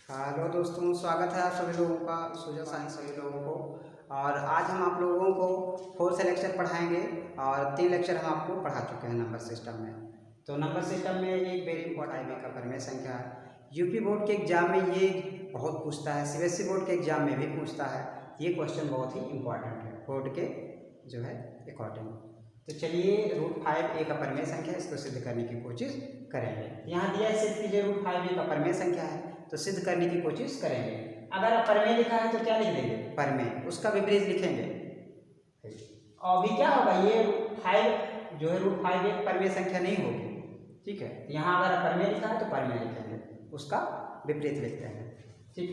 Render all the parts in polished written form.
Hello दोस्तों, स्वागत है आप सभी लोगों का सोशल साइंस सभी लोगों को। और आज हम आप लोगों को 4 से लेक्चर पढ़ाएंगे और 3 लेक्चर हम आपको पढ़ा चुके हैं नंबर सिस्टम में। तो नंबर सिस्टम में एक वेरी इंपॉर्टेंट का परिमेय संख्या है। यूपी बोर्ड के एग्जाम में ये बहुत पूछता है, सीबीएसई बोर्ड के एग्जाम में भी पूछता है। ये क्वेश्चन बहुत ही इंपॉर्टेंट है बोर्ड के जो है अकॉर्डिंग। तो चलिए √5 एक अपरिमेय संख्या है, इसको सिद्ध करने की कोशिश करेंगे। यहाँ दिया है सिद्ध कीजिए √5 एक अपरिमेय संख्या है, तो सिद्ध करने की कोशिश करेंगे। अगर अपरिमेय लिखा है तो क्या लिख देंगे? परिमेय, उसका विपरीत लिखेंगे। और अभी क्या होगा, ये √5 जो है √5 एक परिमेय संख्या नहीं होगी, ठीक है। यहाँ अगर अपरिमेय लिखा है तो परिमेय लिखेंगे, उसका विपरीत लिखते हैं, ठीक।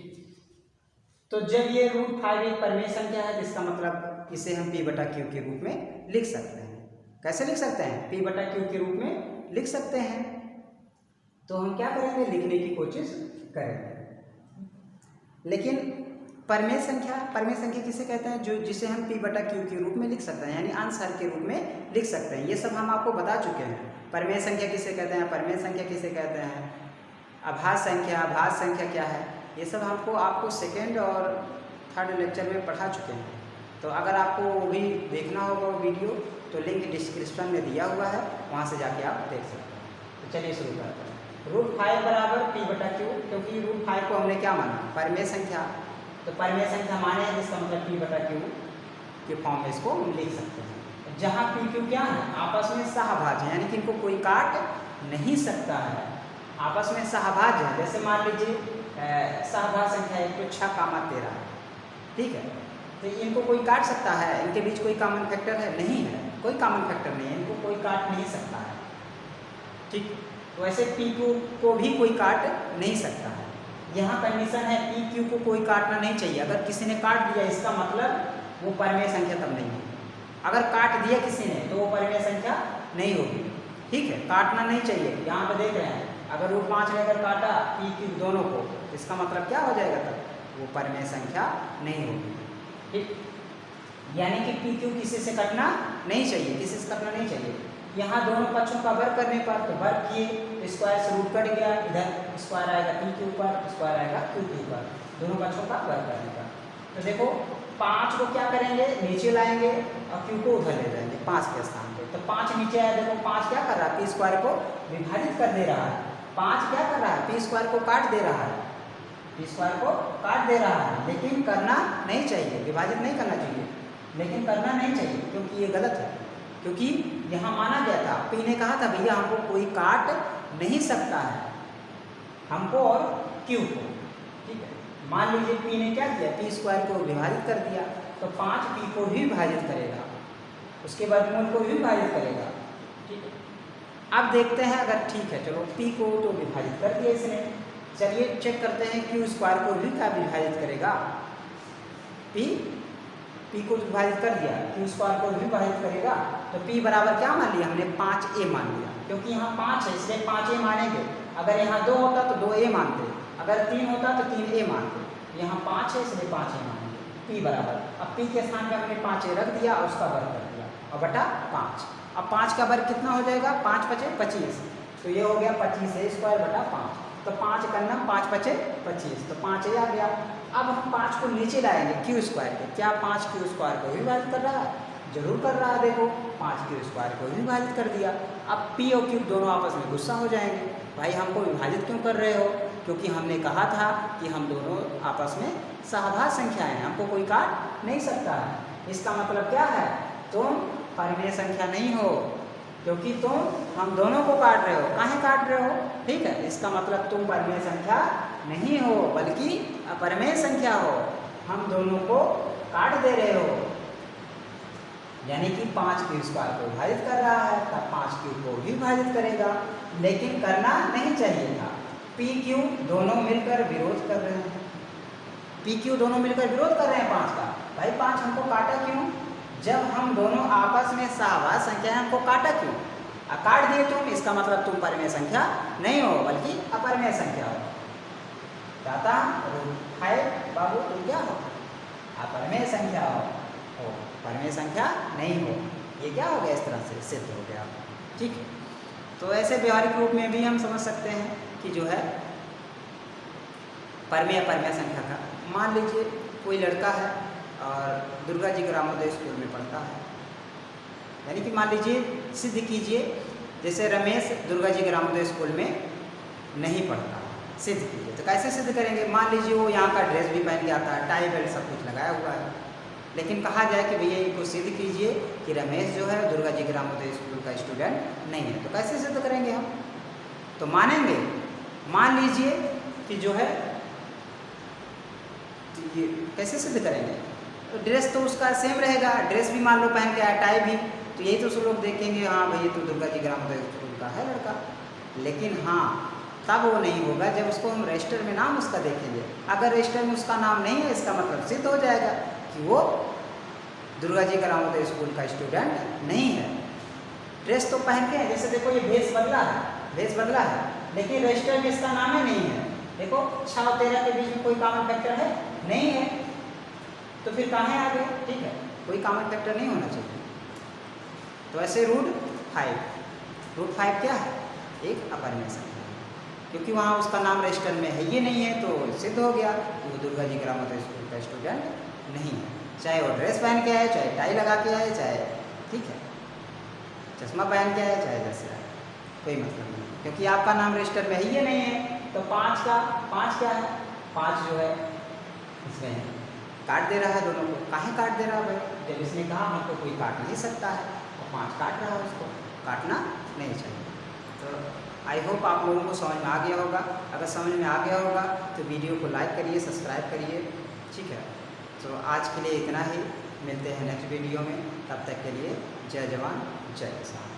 तो जब ये √5 एक परिमेय संख्या है, जिसका मतलब इसे हम P/Q के रूप में लिख सकते हैं। कैसे लिख सकते हैं? P/Q के रूप में लिख सकते हैं। तो हम क्या करेंगे, लिखने की कोशिश करेंगे। लेकिन परिमेय संख्या किसे कहते हैं? जो जिसे हम P/Q के रूप में लिख सकते हैं, यानी आंसर के रूप में लिख सकते हैं। ये सब हम आपको बता चुके हैं। परिमेय संख्या किसे कहते हैं, परिमेय संख्या किसे कहते हैं, भाज्य संख्या क्या है, ये सब आपको सेकेंड और थर्ड लेक्चर में पढ़ा चुके हैं। तो अगर आपको भी देखना होगा वीडियो, तो लिंक डिस्क्रिप्शन में दिया हुआ है, वहाँ से जाके आप देख सकते हैं। तो चलिए शुरू करते हैं। √5 बराबर P/Q, क्योंकि √5 को हमने क्या माना, परिमेय संख्या। तो परिमेय संख्या माने, जिसका मतलब P/Q के फॉर्म में इसको हम लिख सकते हैं। जहाँ PQ क्या है, आपस में सहभाज्य, यानी कि इनको कोई काट नहीं सकता है, आपस में सहभाज्य है। जैसे मान लीजिए सहभाज्य संख्या 1 तो 6 कामा 13 है, ठीक है। तो इनको कोई काट सकता है? इनके बीच कोई कॉमन फैक्टर है? नहीं है, कोई कॉमन फैक्टर नहीं है, इनको कोई काट नहीं सकता है, ठीक। तो ऐसे PQ को भी कोई काट नहीं सकता है। यहाँ कंडीशन है PQ को कोई काटना नहीं चाहिए। अगर किसी ने काट दिया, इसका मतलब वो परिमेय संख्या तब नहीं होगी। अगर काट दिया किसी ने तो वो परिमेय संख्या नहीं होगी, ठीक है। काटना नहीं चाहिए। यहाँ पे देख रहे हैं, अगर √5 ने अगर काटा PQ दोनों को, इसका मतलब क्या हो जाएगा, तब वो परिमेय संख्या नहीं होगी, ठीक। यानी कि PQ किसी से कटना नहीं चाहिए, किसी से कटना नहीं चाहिए। यहाँ दोनों पक्षों का वर्ग करने पर, तो वर्ग किए, स्क्वायर से रूट कट गया, इधर स्क्वायर आएगा P के ऊपर, स्क्वायर आएगा Q के ऊपर, दोनों पक्षों का वर्ग करने पर। तो देखो 5 को क्या करेंगे, नीचे लाएंगे और Q को उधर ले जाएंगे 5 के स्थान पे। तो 5 नीचे आया, देखो 5 क्या कर रहा है, P² को विभाजित कर दे रहा है। 5 क्या कर रहा है, P² को काट दे रहा है, P² को काट दे रहा है। लेकिन करना नहीं चाहिए, विभाजित नहीं करना चाहिए, लेकिन करना नहीं चाहिए, क्योंकि ये गलत है। क्योंकि यहाँ माना गया था, P ने कहा था भैया हमको कोई काट नहीं सकता है, हमको और Q को, ठीक है। मान लीजिए P ने क्या किया, P² को विभाजित कर दिया, तो 5 P को भी विभाजित करेगा, उसके वर्गमूल को भी विभाजित करेगा, ठीक है। अब देखते हैं, अगर ठीक है, चलो P को तो विभाजित कर दिया इसने। चलिए चेक करते हैं Q² को भी क्या विभाजित करेगा। P को विभाजित कर दिया, Q² को भी विभाजित करेगा। तो P बराबर क्या मान लिया हमने, 5a मान लिया, क्योंकि यहाँ 5 है इसलिए 5a मानेंगे। अगर यहाँ 2 होता तो 2a मानते, अगर 3 होता तो 3a मानते। यहाँ 5 है इसलिए 5a मानेंगे। P बराबर, अब P के स्थान पर हमने 5a रख दिया और उसका वर्ग कर दिया, और बटा 5। अब 5 का वर्ग कितना हो जाएगा, 5 × 5 = 25, तो ये हो गया 25a² बटा 5। तो 5 करना 5 × 5 = 25, तो 5a आ गया। अब हम 5 को नीचे लाएंगे Q² के, क्या 5 Q² को भी विभाजित कर रहा है? जरूर कर रहा है। देखो 5 Q² को भी विभाजित कर दिया। अब P और Q दोनों आपस में गुस्सा हो जाएंगे, भाई हमको विभाजित क्यों कर रहे हो, क्योंकि हमने कहा था कि हम दोनों आपस में सहभाज्य संख्याएं हैं, हमको कोई काट नहीं सकता है। इसका मतलब क्या है, तुम परिमेय संख्या नहीं हो, क्योंकि तुम हम दोनों को काट रहे हो। काहे काट रहे हो, ठीक है। इसका मतलब तुम परिमेय संख्या नहीं हो, बल्कि अपरिमेय संख्या हो, हम दोनों को काट दे रहे हो। यानी कि 5 Q² को विभाजित कर रहा है, तब 5 Q को भी विभाजित करेगा, लेकिन करना नहीं चाहिए था। PQ दोनों मिलकर विरोध कर रहे हैं, PQ दोनों मिलकर विरोध कर रहे हैं 5 का। भाई 5 हमको काटा क्यों, जब हम दोनों आपस में सहभाज्य संख्या है, हमको काटा क्यों? काट दिए तुम, इसका मतलब तुम परिमेय संख्या नहीं हो, बल्कि अपरिमेय संख्या हो। दाता √5 बाबू तुम क्या हो, अपरिमेय संख्या हो, परिमेय संख्या नहीं हो। ये क्या हो गया, इस तरह से सिद्ध हो गया, ठीक। तो ऐसे व्यवहारिक रूप में भी हम समझ सकते हैं कि जो है परमेय अपरमेय संख्या का। मान लीजिए कोई लड़का है और दुर्गा जी ग्रामोदय स्कूल में पढ़ता है, यानी कि मान लीजिए सिद्ध कीजिए जैसे रमेश दुर्गा जी ग्रामोदय स्कूल में नहीं पढ़ता, सिद्ध कीजिए। तो कैसे सिद्ध करेंगे? मान लीजिए वो यहाँ का ड्रेस भी पहन के आता है, टाई बेल्ट सब कुछ लगाया हुआ है, लेकिन कहा जाए कि भैया इनको सिद्ध कीजिए कि रमेश जो है दुर्गा जी ग्रामोदय स्कूल का स्टूडेंट नहीं है। तो कैसे सिद्ध करेंगे हम? तो मानेंगे, मान लीजिए कि जो है ये कैसे सिद्ध करेंगे? तो ड्रेस तो उसका सेम रहेगा, ड्रेस भी मान लो पहन के आया, टाई भी, तो यही तो सब लोग देखेंगे हाँ भैया तो दुर्गा जी ग्रामोदय स्कूल का है लड़का। लेकिन हाँ तब वो नहीं होगा जब उसको हम रजिस्टर में नाम उसका देखेंगे। अगर रजिस्टर में उसका नाम नहीं है, इसका मतलब सिद्ध हो जाएगा कि वो दुर्गा जी ग्रामोदय स्कूल का स्टूडेंट नहीं है। ड्रेस तो पहन के, जैसे देखो ये भेष बदला है, लेकिन रजिस्टर में इसका नाम ही नहीं है। देखो 6 और 13 के बीच में कोई कॉमन फैक्टर है नहीं है, तो फिर कहाँ आ गए? ठीक है, कोई कॉमन फैक्टर नहीं होना चाहिए। तो ऐसे रूट 5 क्या है? एक अपरमेय संख्या है, क्योंकि वहाँ उसका नाम रजिस्टर में है ये नहीं है, तो सिद्ध हो गया कि वो दुर्गा जी ग्रामोदय स्कूल का स्टूडेंट नहीं है। चाहे वो ड्रेस पहन के आए, चाहे टाई लगा के आए, चाहे ठीक है चश्मा पहन के आए, चाहे जैसे आए, कोई मतलब नहीं, क्योंकि आपका नाम रजिस्टर में है ये नहीं है। तो 5 क्या है? 5 जो है इसमें काट दे रहा है दोनों को। काहे काट दे रहा है भाई? जब इसने कहा हमको कोई काट नहीं सकता है, और 5 काट रहा है, उसको काटना नहीं चाहिए। तो आई होप आप लोगों को समझ में आ गया होगा। अगर समझ में आ गया होगा तो वीडियो को लाइक करिए, सब्सक्राइब करिए, ठीक है। तो आज के लिए इतना ही, मिलते हैं नेक्स्ट वीडियो में, तब तक के लिए जय जवान जय किसान।